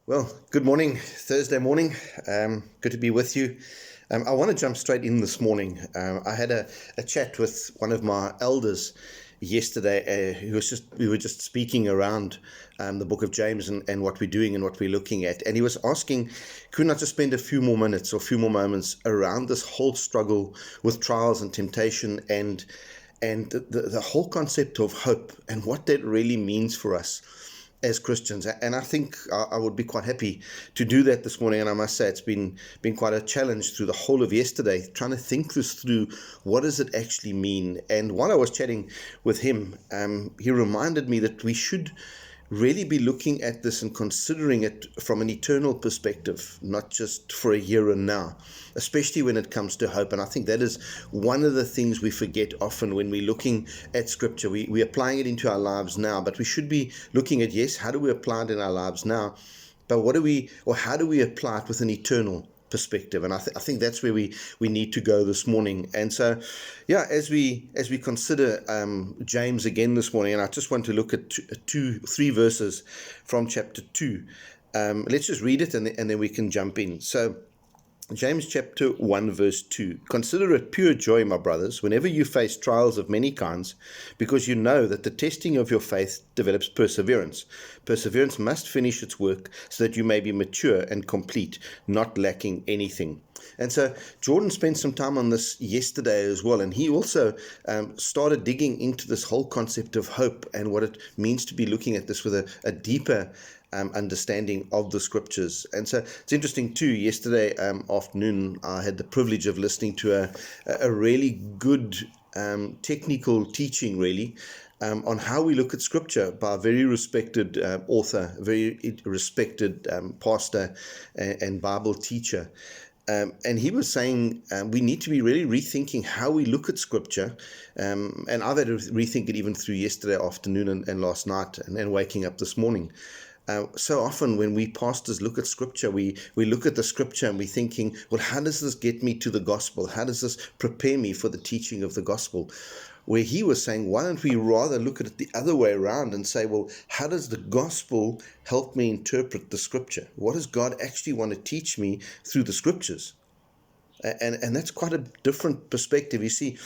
Well, good morning, Thursday morning. Good to be with you. I want to jump straight in this morning. I had a chat with one of my elders yesterday. We were just speaking around the book of James and what we're doing and what we're looking at. And he was asking, could we not just spend a few more minutes or a few more moments around this whole struggle with trials and temptation and the whole concept of hope and what that really means for us as Christians. And I think I would be quite happy to do that this morning. And I must say it's been quite a challenge through the whole of yesterday, trying to think this through. What does it actually mean? And while I was chatting with him, he reminded me that we should really be looking at this and considering it from an eternal perspective, not just for a here and now, especially when it comes to hope. And I think that is one of the things we forget often when we're looking at Scripture. We're applying it into our lives now, but we should be looking at, yes, how do we apply it in our lives now? But how do we apply it with an eternal perspective? And I think that's where we need to go this morning. And so, yeah, as we consider James again this morning, and I just want to look at three verses from chapter 2. Let's just read it and then we can jump in. So James chapter 1 verse 2. Consider it pure joy, my brothers, whenever you face trials of many kinds, because you know that the testing of your faith develops perseverance. Perseverance must finish its work so that you may be mature and complete, not lacking anything. And so Jordan spent some time on this yesterday as well, and he also started digging into this whole concept of hope and what it means to be looking at this with a deeper understanding of the Scriptures. And so it's interesting too, yesterday afternoon I had the privilege of listening to a really good technical teaching really on how we look at Scripture by a very respected author, very respected pastor and Bible teacher. And he was saying we need to be really rethinking how we look at Scripture. And I've had to rethink it even through yesterday afternoon and last night and waking up this morning. So often when we pastors look at Scripture, we look at the Scripture and we're thinking, well, how does this get me to the gospel? How does this prepare me for the teaching of the gospel? Where he was saying, why don't we rather look at it the other way around and say, well, how does the gospel help me interpret the Scripture? What does God actually want to teach me through the Scriptures? And that's quite a different perspective. You see,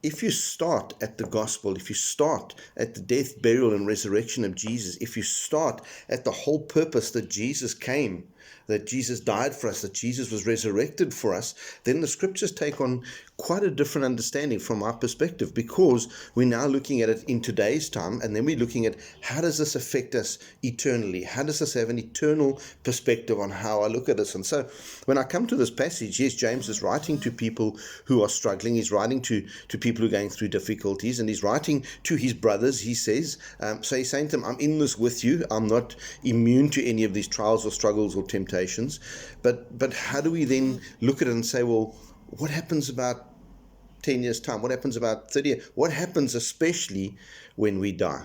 if you start at the gospel, if you start at the death, burial, and resurrection of Jesus, if you start at the whole purpose that Jesus came, that Jesus died for us, that Jesus was resurrected for us, then the Scriptures take on quite a different understanding from our perspective, because we're now looking at it in today's time, and then we're looking at how does this affect us eternally? How does this have an eternal perspective on how I look at this? And so when I come to this passage, yes, James is writing to people who are struggling. He's writing to people who are going through difficulties, and he's writing to his brothers, he says. So he's saying to them, I'm in this with you. I'm not immune to any of these trials or struggles or temptations. But how do we then look at it and say, well, what happens about 10 years' time? What happens about 30 years? What happens especially when we die?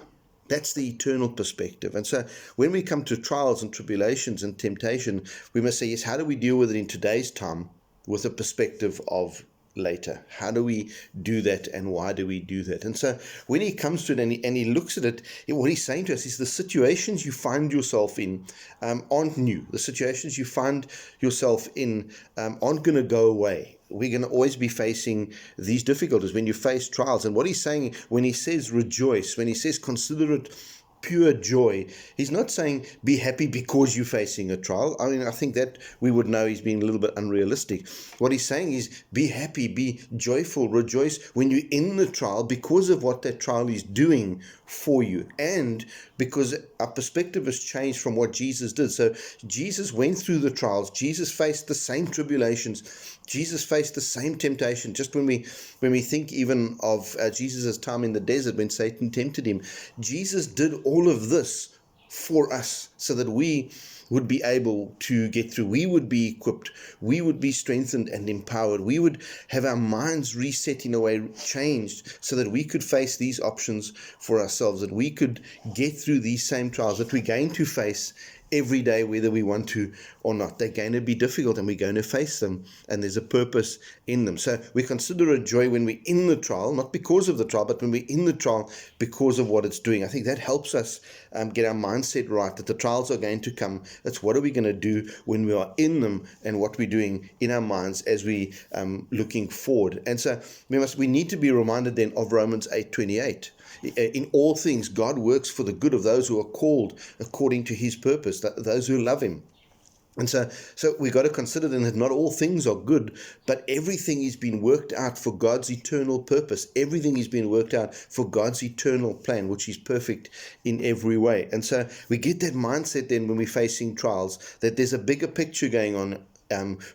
That's the eternal perspective. And so when we come to trials and tribulations and temptation, we must say, yes, how do we deal with it in today's time with a perspective of later? How do we do that, and why do we do that? And so when he comes to it and he looks at it, what he's saying to us is the situations you find yourself in aren't new. The situations you find yourself in aren't going to go away. We're going to always be facing these difficulties when you face trials. And what he's saying when he says rejoice, when he says consider it pure joy, he's not saying be happy because you're facing a trial. I mean, I think that we would know he's being a little bit unrealistic. What he's saying is be happy, be joyful, rejoice when you're in the trial because of what that trial is doing for you, and because our perspective has changed from what Jesus did. So Jesus went through the trials. Jesus faced the same tribulations. Jesus faced the same temptation. Just when we think even of Jesus' time in the desert when Satan tempted him, Jesus did all of this for us so that we would be able to get through. We would be equipped. We would be strengthened and empowered. We would have our minds reset in a way, changed, so that we could face these options for ourselves, that we could get through these same trials that we're going to face every day, whether we want to or not. They're going to be difficult, and we're going to face them, and there's a purpose in them. So we consider it joy when we're in the trial, not because of the trial, but when we're in the trial because of what it's doing. I think that helps us get our mindset right, that the trials are going to come. It's what are we going to do when we are in them, and what we're doing in our minds as we looking forward. And so we need to be reminded then of Romans 8:28. In all things, God works for the good of those who are called according to his purpose, those who love him. And so we've got to consider then that not all things are good, but everything is being worked out for God's eternal purpose. Everything is being worked out for God's eternal plan, which is perfect in every way. And so we get that mindset then when we're facing trials, that there's a bigger picture going on.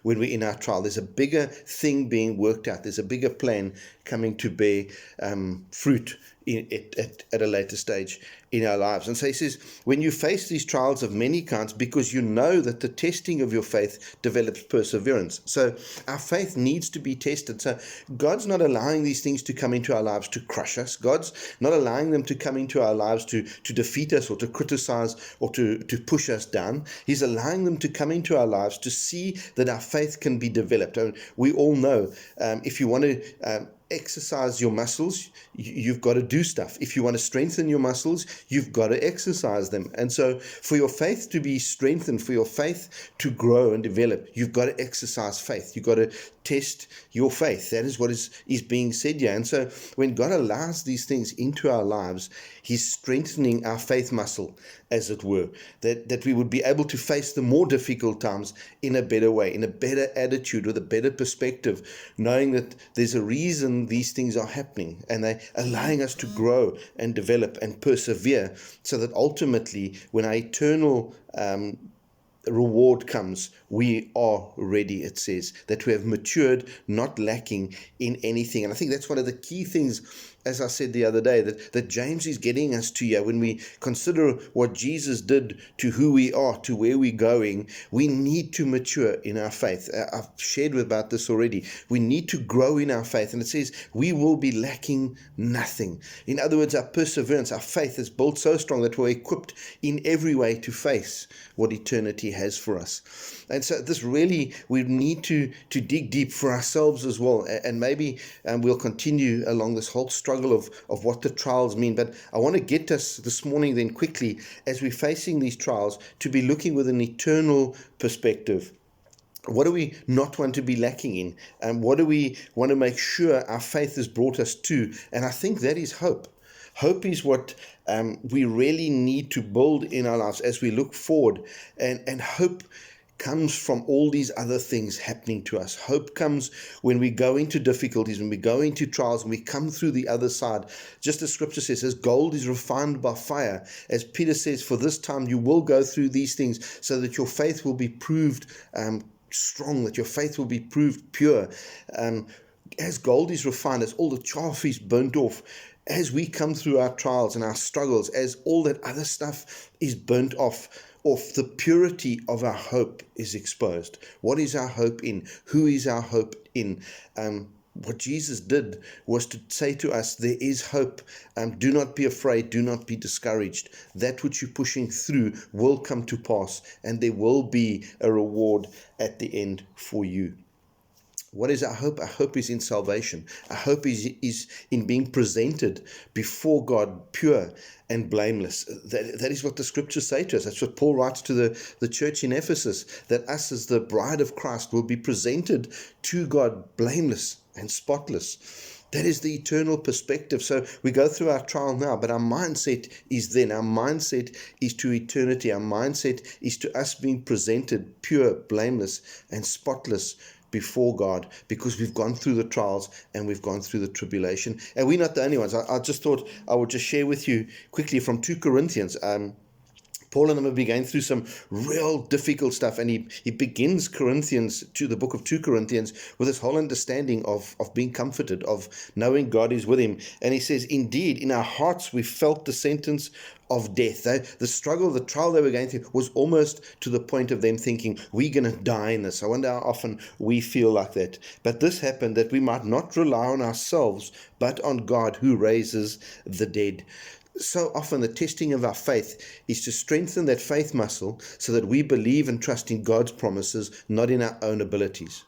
When we're in our trial, there's a bigger thing being worked out. There's a bigger plan coming to bear fruit at a later stage in our lives. And so he says, when you face these trials of many kinds, because you know that the testing of your faith develops perseverance. So our faith needs to be tested. So God's not allowing these things to come into our lives to crush us. God's not allowing them to come into our lives to defeat us or to criticize or to push us down. He's allowing them to come into our lives to see that our faith can be developed. And we all know if you want to exercise your muscles, you've got to do stuff. If you want to strengthen your muscles, you've got to exercise them. And so for your faith to be strengthened, for your faith to grow and develop, you've got to exercise faith. You've got to test your faith. That is what is being said here. And so when God allows these things into our lives, he's strengthening our faith muscle, as it were, that we would be able to face the more difficult times in a better way, in a better attitude, with a better perspective, knowing that there's a reason these things are happening, and they're allowing us to grow and develop and persevere, so that ultimately when our eternal reward comes, we are ready. It says that we have matured, not lacking in anything. And I think that's one of the key things, as I said the other day, that James is getting us to here. When we consider what Jesus did to who we are, to where we're going, we need to mature in our faith. I've shared about this already. We need to grow in our faith. And it says we will be lacking nothing. In other words, our perseverance, our faith is built so strong that we're equipped in every way to face what eternity has for us. And so this really, we need to dig deep for ourselves as well. And maybe we'll continue along this whole struggle of what the trials mean. But I want to get us this morning then quickly, as we're facing these trials, to be looking with an eternal perspective. What do we not want to be lacking in? What do we want to make sure our faith has brought us to? And I think that is hope. Hope is what we really need to build in our lives as we look forward. And hope comes from all these other things happening to us. Hope comes when we go into difficulties, when we go into trials, and we come through the other side. Just as scripture says, as gold is refined by fire, as Peter says, for this time you will go through these things so that your faith will be proved strong, that your faith will be proved pure. As gold is refined, as all the chaff is burnt off, as we come through our trials and our struggles, as all that other stuff is burnt off, the purity of our hope is exposed. What is our hope in? Who is our hope in? What Jesus did was to say to us, there is hope. Do not be afraid. Do not be discouraged. That which you're pushing through will come to pass, and there will be a reward at the end for you. What is our hope? Our hope is in salvation. Our hope is in being presented before God pure and blameless. That is what the scriptures say to us. That's what Paul writes to the church in Ephesus, that us as the bride of Christ will be presented to God blameless and spotless. That is the eternal perspective. So we go through our trial now, but our mindset is then. Our mindset is to eternity. Our mindset is to us being presented pure, blameless, and spotless before God, because we've gone through the trials and we've gone through the tribulation. And we're not the only ones. I just thought I would just share with you quickly from 2 Corinthians. Paul and them have been going through some real difficult stuff, and he begins Corinthians, to the book of 2 Corinthians, with this whole understanding of being comforted, of knowing God is with him. And he says, indeed, in our hearts we felt the sentence of death. The struggle, the trial they were going through was almost to the point of them thinking, we're going to die in this. I wonder how often we feel like that. But this happened that we might not rely on ourselves, but on God who raises the dead. so often the testing of our faith is to strengthen that faith muscle so that we believe and trust in God's promises, not in our own abilities.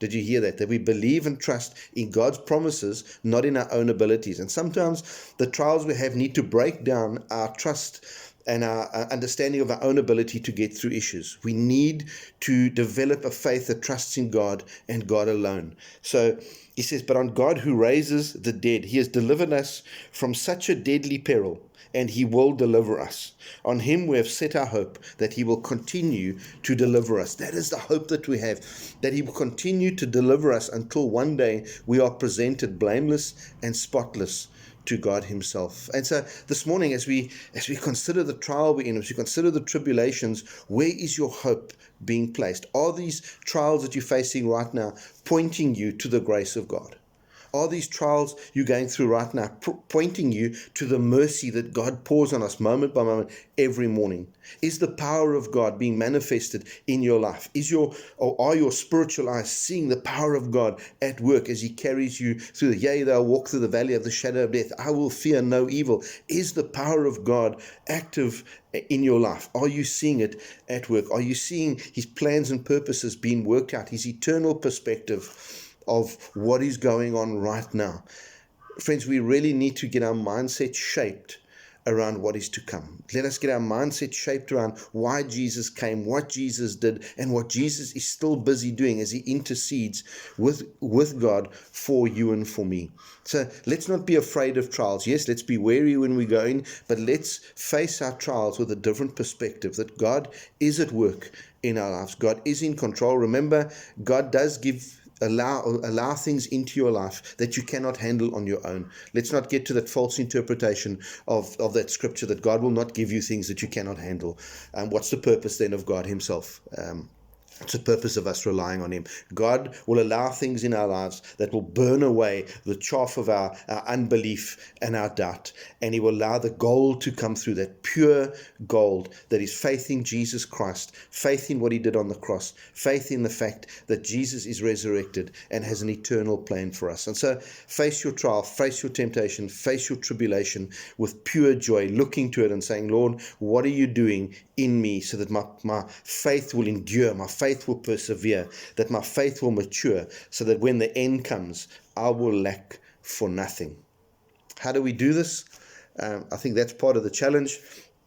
Did you hear that? That we believe and trust in God's promises, not in our own abilities. And sometimes the trials we have need to break down our trust and our understanding of our own ability to get through issues. We need to develop a faith that trusts in God and God alone. So he says, but on God who raises the dead, he has delivered us from such a deadly peril, and he will deliver us. On him we have set our hope that he will continue to deliver us. That is the hope that we have, that he will continue to deliver us until one day we are presented blameless and spotless to God himself. And so this morning, as we consider the trial we're in, as we consider the tribulations, where is your hope being placed? Are these trials that you're facing right now pointing you to the grace of God? Are these trials you're going through right now pointing you to the mercy that God pours on us moment by moment every morning? Is the power of God being manifested in your life? Are your spiritual eyes seeing the power of God at work as he carries you through yea, though I walk through the valley of the shadow of death, I will fear no evil? Is the power of God active in your life? Are you seeing it at work? Are you seeing his plans and purposes being worked out, his eternal perspective of what is going on right now? Friends, we really need to get our mindset shaped around what is to come. Let us get our mindset shaped around why Jesus came, what Jesus did, and what Jesus is still busy doing as he intercedes with God for you and for me. So let's not be afraid of trials. Yes, let's be wary when we go in, but let's face our trials with a different perspective, that God is at work in our lives. God is in control. Remember, God does allow things into your life that you cannot handle on your own. Let's not get to that false interpretation of that scripture that God will not give you things that you cannot handle. What's the purpose then of God himself? It's the purpose of us relying on him. God will allow things in our lives that will burn away the chaff of our unbelief and our doubt. And he will allow the gold to come through, that pure gold that is faith in Jesus Christ, faith in what he did on the cross, faith in the fact that Jesus is resurrected and has an eternal plan for us. And so face your trial, face your temptation, face your tribulation with pure joy, looking to it and saying, Lord, what are you doing in me so that my faith will endure, my faith will persevere, that my faith will mature, so that when the end comes, I will lack for nothing. How do we do this? I think that's part of the challenge.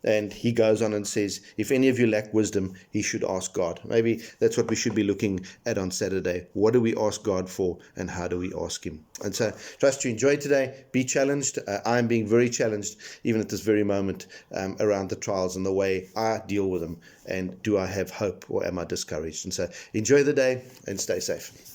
And he goes on and says, if any of you lack wisdom, he should ask God. Maybe that's what we should be looking at on Saturday. What do we ask God for, and how do we ask him? And so trust you enjoy today. Be challenged. I am being very challenged, even at this very moment, around the trials and the way I deal with them. And do I have hope, or am I discouraged? And so enjoy the day and stay safe.